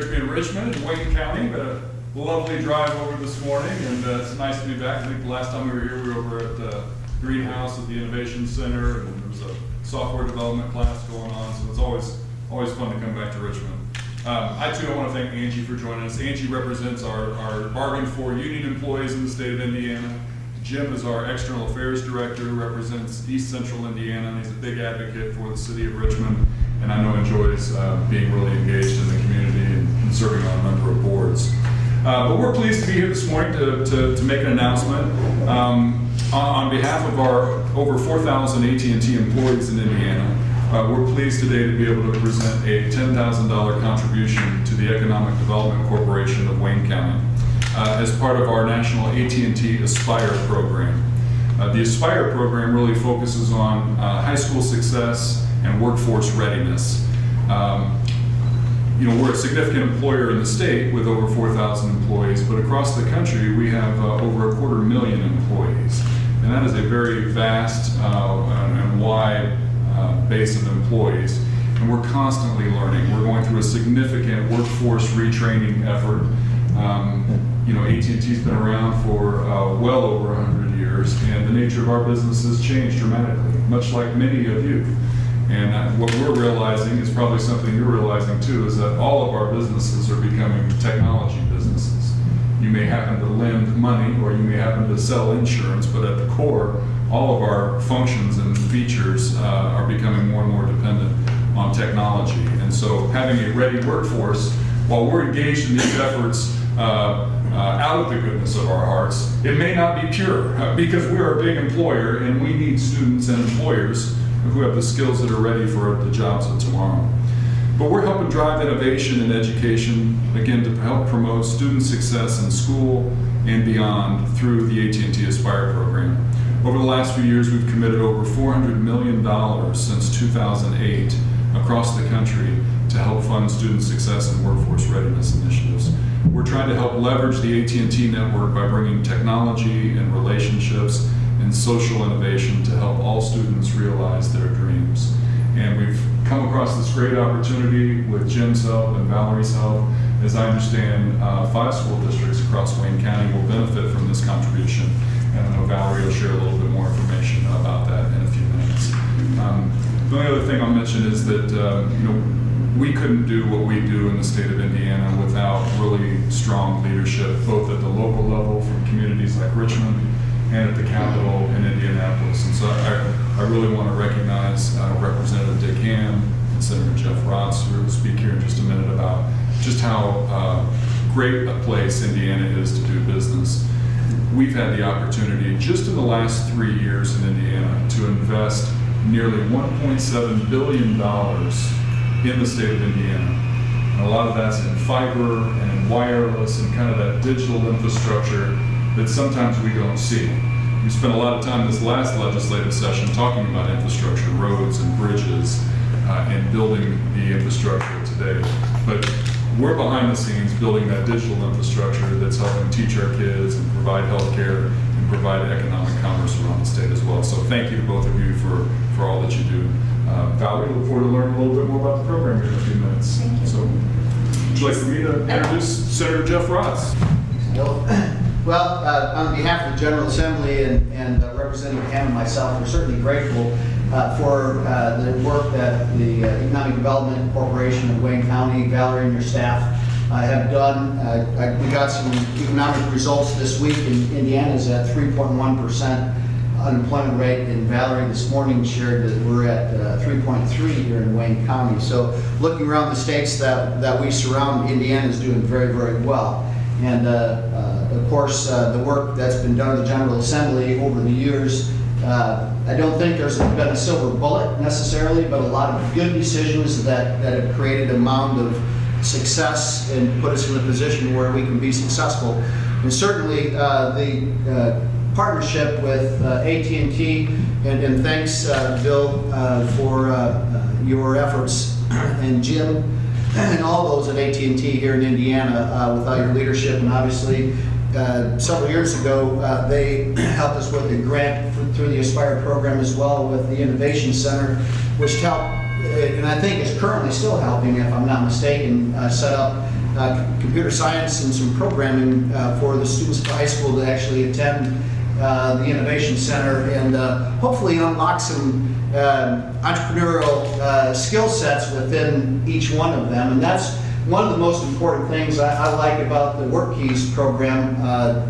great to be in Richmond, in Wayne County. But a lovely drive over this morning, and it's nice to be back. I think the last time we were here, we were over at the Greenhouse at the Innovation Center, and there was a software development class going on, so it's always fun to come back to Richmond. I too want to thank Angie for joining us. Angie represents our bargain for union employees in the state of Indiana. Jim is our external affairs director, who represents East Central Indiana, and he's a big advocate for the city of Richmond, and I know enjoys being really engaged in the community and serving on a number of boards. But we're pleased to be here this morning to make an announcement. On behalf of our over 4,000 AT&T employees in Indiana, we're pleased today to be able to present a $10,000 contribution to the Economic Development Corporation of Wayne County as part of our national AT&T Aspire program. The Aspire program really focuses on high school success and workforce readiness. We're a significant employer in the state with over 4,000 employees, but across the country we have over 250,000 employees. And that is a very vast and wide base of employees. And we're constantly learning. We're going through a significant workforce retraining effort. AT&T's been around for well over 100 years, and the nature of our business has changed dramatically, much like many of you. And what we're realizing is probably something you're realizing too, is that all of our businesses are becoming technology businesses. You may happen to lend money or you may happen to sell insurance, but at the core, all of our functions and features are becoming more and more dependent on technology. And so having a ready workforce, while we're engaged in these efforts out of the goodness of our hearts, it may not be pure because we're a big employer and we need students and employers who have the skills that are ready for the jobs of tomorrow. But we're helping drive innovation in education, again, to help promote student success in school and beyond through the AT&T Aspire program. Over the last few years, we've committed over $400 million since 2008 across the country to help fund student success and workforce readiness initiatives. We're trying to help leverage the AT&T network by bringing technology and relationships and social innovation to help all students realize their dreams. And we've come across this great opportunity with Jim's help and Valerie's help. As I understand, 5 school districts across Wayne County will benefit from this contribution. And I know Valerie will share a little bit more information about that in a few minutes. The only other thing I'll mention is that we couldn't do what we do in the state of Indiana without really strong leadership, both at the local level from communities like Richmond and at the Capitol in Indianapolis. And so I really want to recognize Representative Dick Ham and Senator Jeff Raatz, who will speak here in just a minute about just how great a place Indiana is to do business. We've had the opportunity just in the last 3 years in Indiana to invest nearly $1.7 billion in the state of Indiana. And a lot of that's in fiber and in wireless and kind of that digital infrastructure that sometimes we don't see. We spent a lot of time this last legislative session talking about infrastructure, roads and bridges, and building the infrastructure today. But we're behind the scenes building that digital infrastructure that's helping teach our kids and provide health care and provide economic commerce around the state as well. So thank you to both of you for all that you do. Valerie, look forward to learning a little bit more about the program here in a few minutes. Thank you. So, would you like for me to introduce Senator Jeff Raatz? Well, on behalf of the General Assembly and Representative Ham and myself, we're certainly grateful for the work that the Economic Development Corporation of Wayne County, Valerie and your staff have done. We got some economic results this week, and Indiana's at 3.1% unemployment rate, and Valerie this morning shared that we're at 3.3 here in Wayne County. So looking around the states that we surround, Indiana is doing very, very well. And of course, the work that's been done at the General Assembly over the years, I don't think there's been a silver bullet necessarily, but a lot of good decisions that have created a mound of success and put us in a position where we can be successful. And certainly the partnership with AT&T, and thanks Bill for your efforts, and Jim and all those at AT&T here in Indiana. Without your leadership, and obviously several years ago they helped us with a grant through the Aspire program as well with the Innovation Center, which helped, and I think is currently still helping, if I'm not mistaken, set up computer science and some programming for the students at the high school to actually attend the Innovation Center and hopefully unlock some entrepreneurial skill sets within each one of them. And that's one of the most important things I like about the WorkKeys program.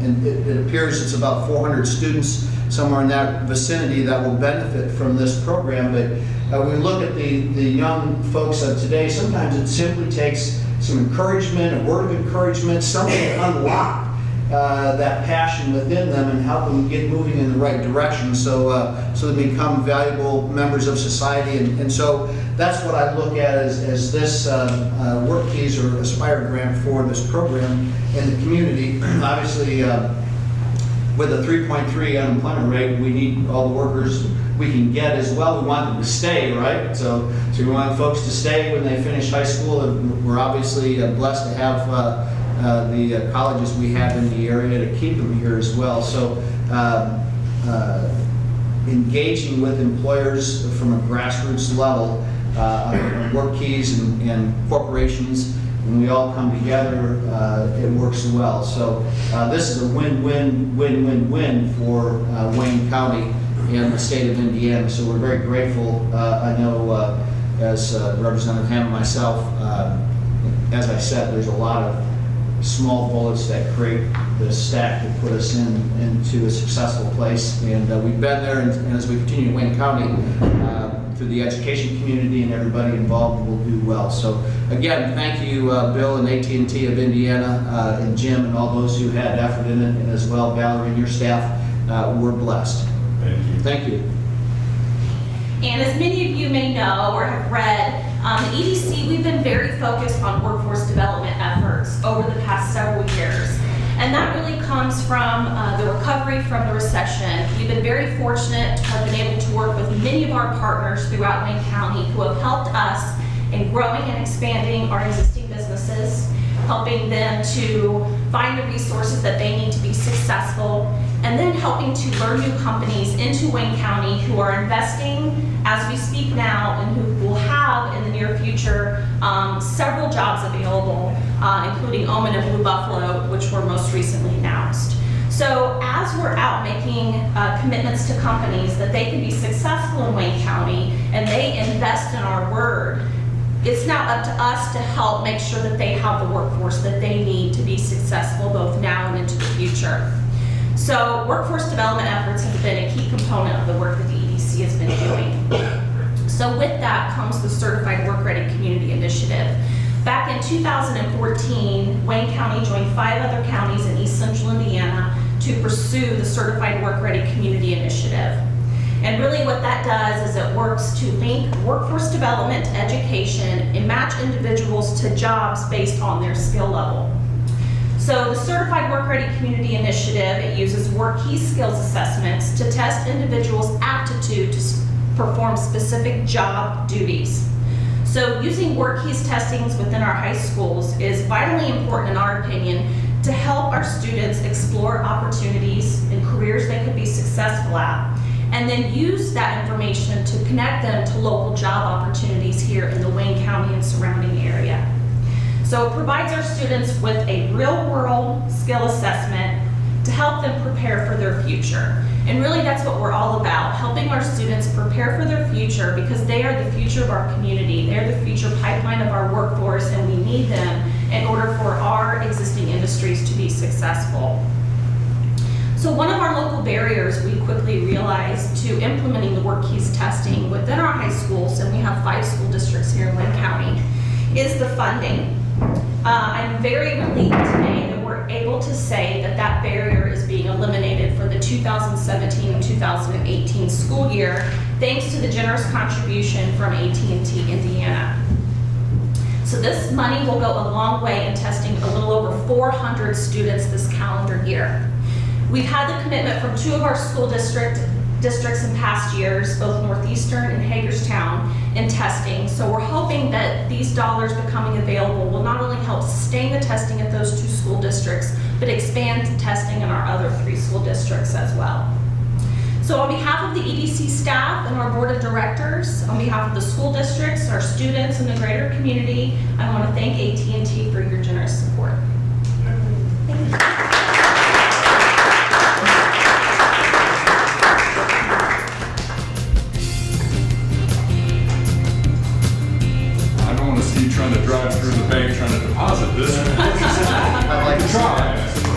And it appears it's about 400 students, somewhere in that vicinity, that will benefit from this program. But when we look at the young folks of today, sometimes it simply takes some encouragement, a word of encouragement, something to unlock that passion within them and help them get moving in the right direction so they become valuable members of society. And so that's what I look at as this WorkKeys or Aspire grant for this program in the community. Obviously, with a 3.3 unemployment rate, we need all the workers we can get as well. We want them to stay, right? So we want folks to stay when they finish high school. And we're obviously blessed to have the colleges we have in the area to keep them here as well. So engaging with employers from a grassroots level, WorkKeys and corporations, when we all come together, it works well. So this is a win-win-win-win-win for Wayne County and the state of Indiana. So we're very grateful. I know as Representative Ham and myself, as I said, there's a lot of small bullets that create the stack to put us into a successful place. And we've been there, and as we continue in Wayne County, through the education community and everybody involved, will do well. So again, thank you, Bill and AT&T of Indiana, and Jim and all those who had effort in it, and as well Valerie and your staff. We're blessed. Thank you. Thank you. And as many of you may know or have read, at EDC, we've been very focused on workforce development efforts over the past several years. And that really comes from the recovery from the recession. We've been very fortunate to have been able to work with many of our partners throughout Wayne County who have helped us in growing and expanding our existing businesses, helping them to find the resources that they need to be successful, and then helping to lure new companies into Wayne County who are investing as we speak now and who will have in the near future several jobs available, including Omen and Blue Buffalo, which were most recently announced. So as we're out making commitments to companies that they can be successful in Wayne County and they invest in our word, it's now up to us to help make sure that they have the workforce that they need to be successful both now and into the future. So workforce development efforts have been a key component of the work that the EDC has been doing. So with that comes the Certified Work Ready Community Initiative. Back in 2014, Wayne County joined 5 other counties in East Central Indiana to pursue the Certified Work Ready Community Initiative. And really what that does is it works to link workforce development to education and match individuals to jobs based on their skill level. So the Certified Work Ready Community Initiative, it uses WorkKeys skills assessments to test individuals' aptitude to perform specific job duties. So using WorkKeys testings within our high schools is vitally important in our opinion to help our students explore opportunities and careers they could be successful at, and then use that information to connect them to local job opportunities here in the Wayne County and surrounding area. So it provides our students with a real-world skill assessment to help them prepare for their future. And really that's what we're all about, helping our students prepare for their future because they are the future of our community. They're the future pipeline of our workforce and we need them in order for our existing industries to be successful. So one of our local barriers we quickly realized to implementing the WorkKeys testing within our high schools, and we have 5 school districts here in Wayne County, is the funding. I'm very relieved today that we're able to say that that barrier is being eliminated for the 2017-2018 school year, thanks to the generous contribution from AT&T Indiana. So this money will go a long way in testing a little over 400 students this calendar year. We've had the commitment from 2 of our school districts in past years, both Northeastern and Hagerstown, in testing. So we're hoping that these dollars becoming available will not only help sustain the testing at those 2 school districts, but expand the testing in our other 3 school districts as well. So on behalf of the EDC staff and our board of directors, on behalf of the school districts, our students, and the greater community, I want to thank AT&T for your generous support. Thank you. I don't want to see you trying to drive through the bank trying to deposit this. I'd like to Try.